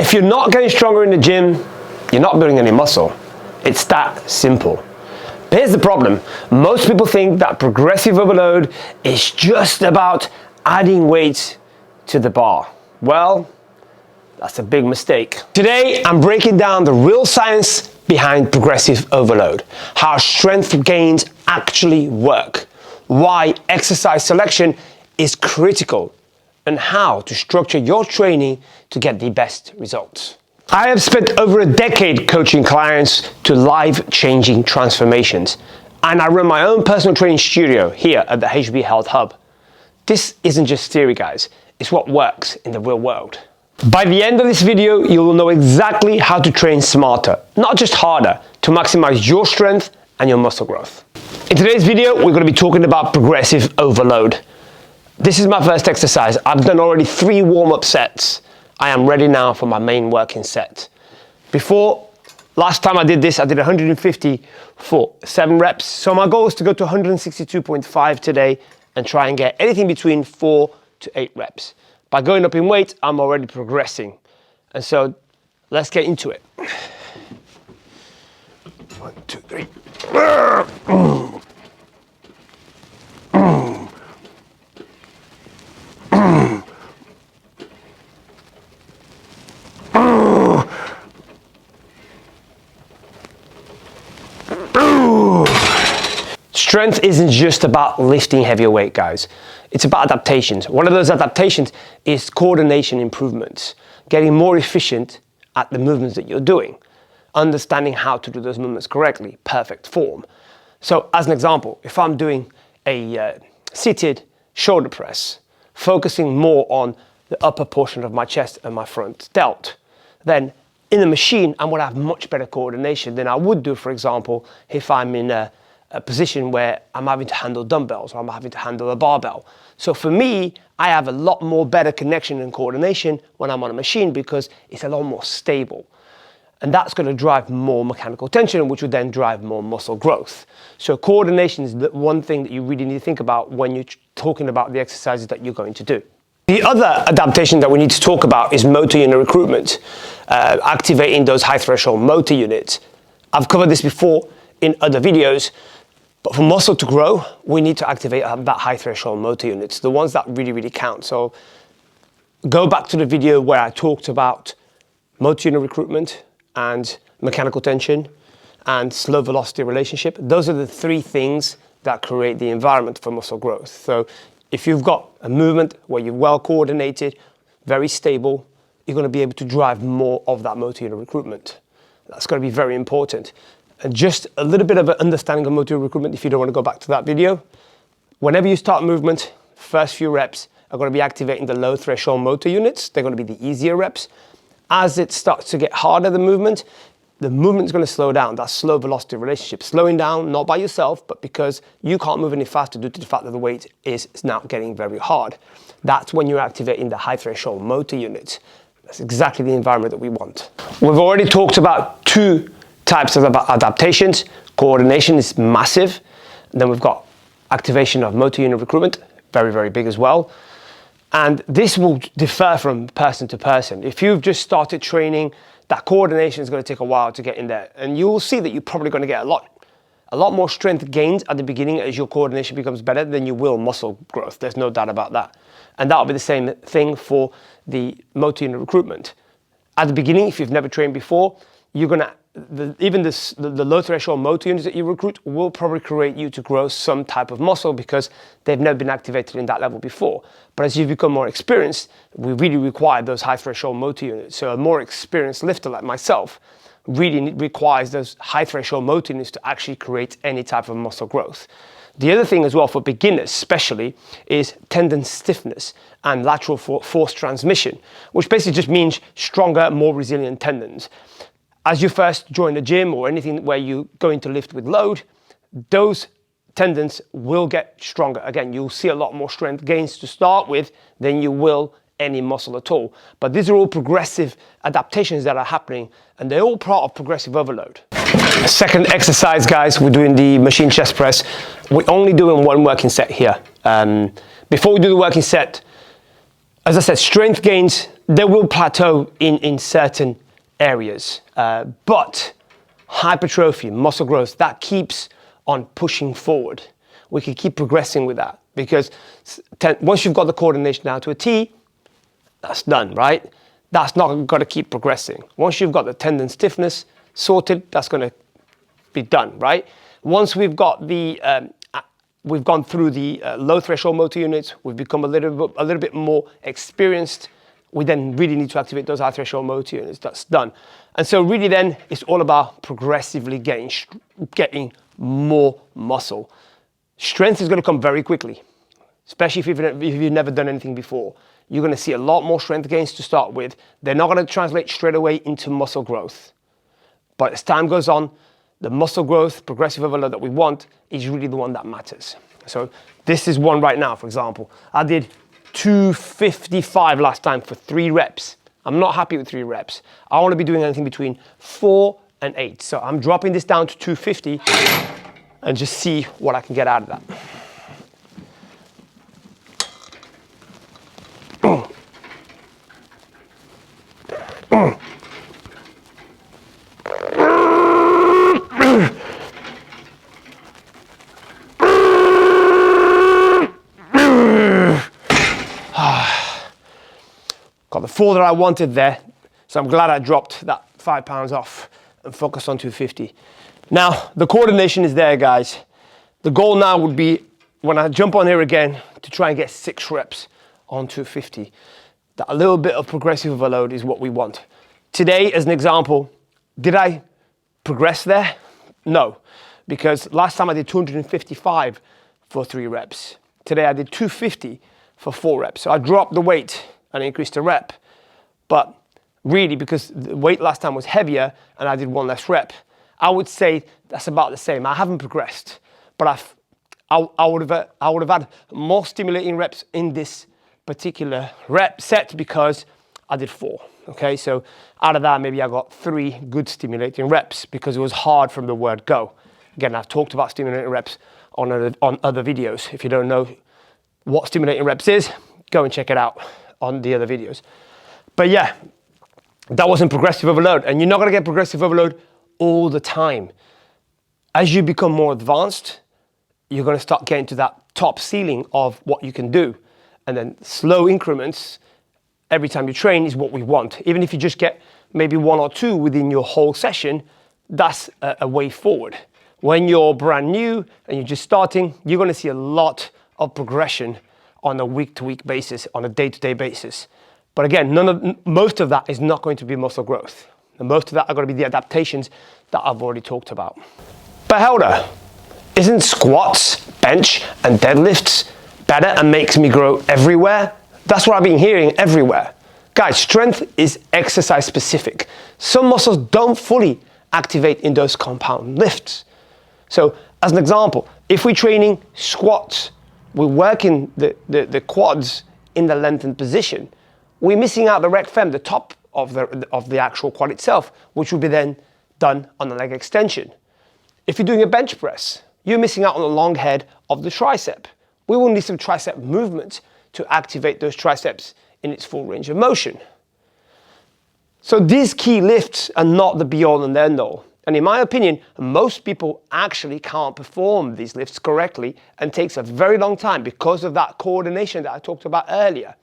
If you're not getting stronger in the gym, you're not building any muscle. It's that simple. But here's the problem. Most people think that progressive overload is just about adding weight to the bar. Well, that's a big mistake. Today, I'm breaking down the real science behind progressive overload, how strength gains actually work, why exercise selection is critical, and how to structure your training to get the best results. I have spent over a decade coaching clients to life-changing transformations, and I run my own personal training studio here at the HB Health Hub. This isn't just theory, guys. It's what works in the real world. By the end of this video, you will know exactly how to train smarter, not just harder, to maximize your strength and your muscle growth. In today's video, we're going to be talking about progressive overload. This is my first exercise. I've done already 3 warm-up sets. I am ready now for my main working set. Last time I did this, I did 150 for 7 reps. So my goal is to go to 162.5 today and try and get anything between 4 to 8 reps. By going up in weight, I'm already progressing. And so let's get into it. 1, 2, 3. Strength isn't just about lifting heavier weight, guys. It's about adaptations. One of those adaptations is coordination improvements, getting more efficient at the movements that you're doing, understanding how to do those movements correctly, perfect form. So as an example, if I'm doing a seated shoulder press, focusing more on the upper portion of my chest and my front delt, then in the machine, I'm gonna have much better coordination than I would do, for example, if I'm in a position where I'm having to handle dumbbells or I'm having to handle a barbell. So for me, I have a lot more better connection and coordination when I'm on a machine because it's a lot more stable. And that's going to drive more mechanical tension, which would then drive more muscle growth. So coordination is the one thing that you really need to think about when you're talking about the exercises that you're going to do. The other adaptation that we need to talk about is motor unit recruitment, activating those high threshold motor units. I've covered this before in other videos. But for muscle to grow, we need to activate that high threshold motor units, the ones that really, really count. So go back to the video where I talked about motor unit recruitment and mechanical tension and slow velocity relationship. Those are the 3 things that create the environment for muscle growth. So if you've got a movement where you're well coordinated, very stable, you're going to be able to drive more of that motor unit recruitment. That's going to be very important. And just a little bit of an understanding of motor recruitment, if you don't want to go back to that video. Whenever you start movement, first few reps are going to be activating the low threshold motor units. They're going to be the easier reps. As it starts to get harder, the movement is going to slow down. That slow velocity relationship. Slowing down, not by yourself, but because you can't move any faster due to the fact that the weight is now getting very hard. That's when you're activating the high threshold motor units. That's exactly the environment that we want. We've already talked about 2 types of adaptations. Coordination is massive. And then we've got activation of motor unit recruitment, very, very big as well. And this will differ from person to person. If you've just started training, that coordination is going to take a while to get in there. And you'll see that you're probably going to get a lot more strength gains at the beginning as your coordination becomes better than you will muscle growth. There's no doubt about that. And that'll be the same thing for the motor unit recruitment. At the beginning, if you've never trained before, you're going to even the low threshold motor units that you recruit will probably create you to grow some type of muscle because they've never been activated in that level before. But as you become more experienced, we really require those high threshold motor units. So a more experienced lifter like myself really requires those high threshold motor units to actually create any type of muscle growth. The other thing as well for beginners especially is tendon stiffness and lateral force transmission, which basically just means stronger, more resilient tendons. As you first join the gym or anything where you're going to lift with load, those tendons will get stronger. Again, you'll see a lot more strength gains to start with than you will any muscle at all. But these are all progressive adaptations that are happening, and they're all part of progressive overload. Second exercise, guys, we're doing the machine chest press. We're only doing 1 working set here. Before we do the working set, as I said, strength gains they will plateau in certain areas, but hypertrophy, muscle growth, that keeps on pushing forward. We can keep progressing with that because once you've got the coordination down to a T, that's done, right? That's not got to keep progressing. Once you've got the tendon stiffness sorted, that's going to be done, right? Once we've got the we've gone through the low threshold motor units, we've become a little bit more experienced. We then really need to activate those high threshold motor units. That's done. And so really then it's all about progressively getting more muscle. Strength is going to come very quickly, especially if you've never done anything before. You're going to see a lot more strength gains to start with. They're not going to translate straight away into muscle growth. But as time goes on, the muscle growth, progressive overload that we want is really the one that matters. So this is one right now, for example. I did 255 last time for 3 reps. I'm not happy with 3 reps. I want to be doing anything between 4 and 8. So I'm dropping this down to 250 and just see what I can get out of that. Got the 4 that I wanted there, so I'm glad I dropped that 5 pounds off and focused on 250. Now, the coordination is there, guys. The goal now would be, when I jump on here again, to try and get 6 reps on 250. That a little bit of progressive overload is what we want. Today, as an example, did I progress there? No, because last time I did 255 for 3 reps. Today I did 250 for 4 reps. So I dropped the weight and increased the rep. But really, because the weight last time was heavier and I did 1 less rep, I would say that's about the same. I haven't progressed, but I would have had more stimulating reps in this particular rep set because I did 4. Okay, so out of that, maybe I got 3 good stimulating reps because it was hard from the word go. Again, I've talked about stimulating reps on other videos. If you don't know what stimulating reps is, go and check it out on the other videos. But yeah, that wasn't progressive overload, and you're not going to get progressive overload all the time. As you become more advanced, you're going to start getting to that top ceiling of what you can do, and then slow increments every time you train is what we want. Even if you just get maybe 1 or 2 within your whole session, that's a way forward. When you're brand new and you're just starting, you're going to see a lot of progression on a week-to-week basis, on a day-to-day basis. But again, most of that is not going to be muscle growth. And most of that are going to be the adaptations that I've already talked about. But Helder, isn't squats, bench, and deadlifts better and makes me grow everywhere? That's what I've been hearing everywhere. Guys, strength is exercise specific. Some muscles don't fully activate in those compound lifts. So as an example, if we're training squats, we're working the quads in the lengthened position. We're missing out the rec fem, the top of the actual quad itself, which will be then done on the leg extension. If you're doing a bench press, you're missing out on the long head of the tricep. We will need some tricep movement to activate those triceps in its full range of motion. So these key lifts are not the be-all and end-all. And in my opinion, most people actually can't perform these lifts correctly and takes a very long time because of that coordination that I talked about earlier.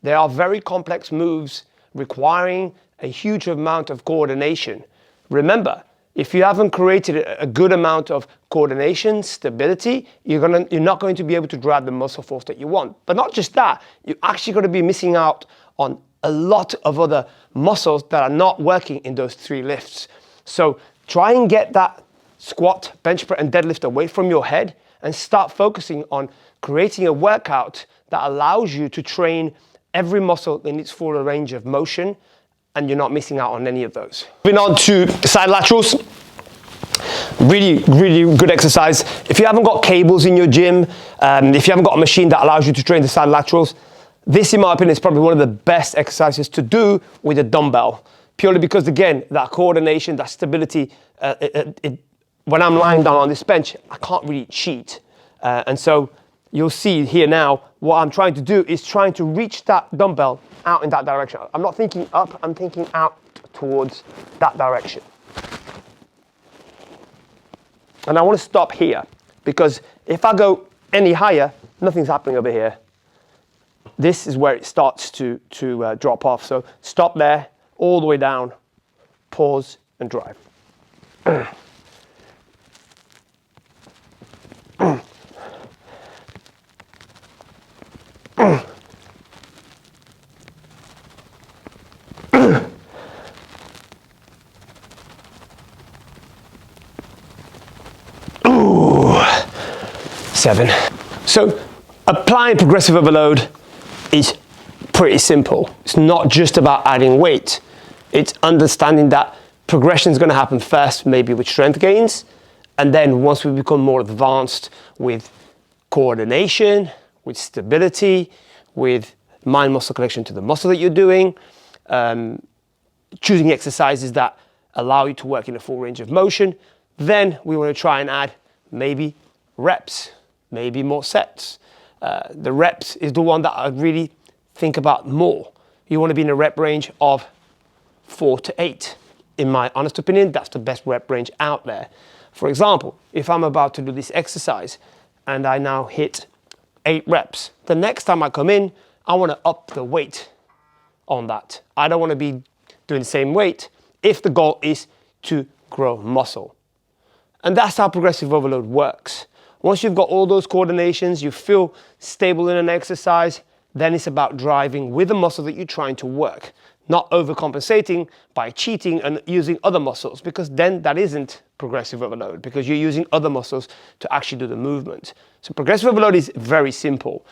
They are very complex moves requiring a huge amount of coordination. Remember, if you haven't created a good amount of coordination, stability, you're not going to be able to drive the muscle force that you want. But not just that, you're actually going to be missing out on a lot of other muscles that are not working in those 3 lifts. So try and get that squat, bench press, and deadlift away from your head and start focusing on creating a workout that allows you to train every muscle in its full range of motion, and you're not missing out on any of those. Moving on to side laterals. Really, really good exercise. If you haven't got cables in your gym, if you haven't got a machine that allows you to train the side laterals, this, in my opinion, is probably one of the best exercises to do with a dumbbell. Purely because, again, that coordination, that stability, when I'm lying down on this bench, I can't really cheat. And so you'll see here now, what I'm trying to do is trying to reach that dumbbell out in that direction. I'm not thinking up, I'm thinking out towards that direction. And I want to stop here, because if I go any higher, nothing's happening over here. This is where it starts to drop off. So stop there, all the way down, pause and drive. Ooh, 7. So applying progressive overload is pretty simple. It's not just about adding weight. It's understanding that progression is going to happen first, maybe with strength gains, and then once we become more advanced with coordination, with stability, with mind-muscle connection to the muscle that you're doing, choosing exercises that allow you to work in a full range of motion, then we want to try and add maybe reps, maybe more sets. The reps is the one that I really think about more. You want to be in a rep range of 4 to 8. In my honest opinion, that's the best rep range out there. For example, if I'm about to do this exercise and I now hit 8 reps, the next time I come in, I want to up the weight on that. I don't want to be doing the same weight if the goal is to grow muscle. And that's how progressive overload works. Once you've got all those coordinations, you feel stable in an exercise, then it's about driving with the muscle that you're trying to work, not overcompensating by cheating and using other muscles, because then that isn't progressive overload, because you're using other muscles to actually do the movement. So progressive overload is very simple,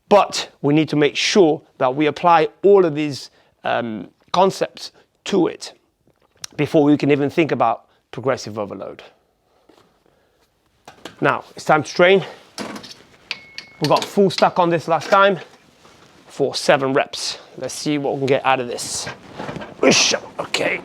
but we need to make sure that we apply all of these concepts to it before we can even think about progressive overload. Now, it's time to train. We got full stack on this last time for 7 reps. Let's see what we can get out of this. Okay.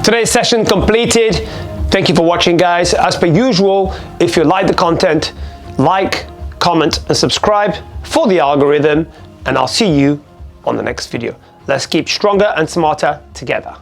Today's session completed. Thank you for watching, guys. As per usual, if you like the content, like, comment and subscribe for the algorithm, and I'll see you on the next video. Let's keep stronger and smarter together.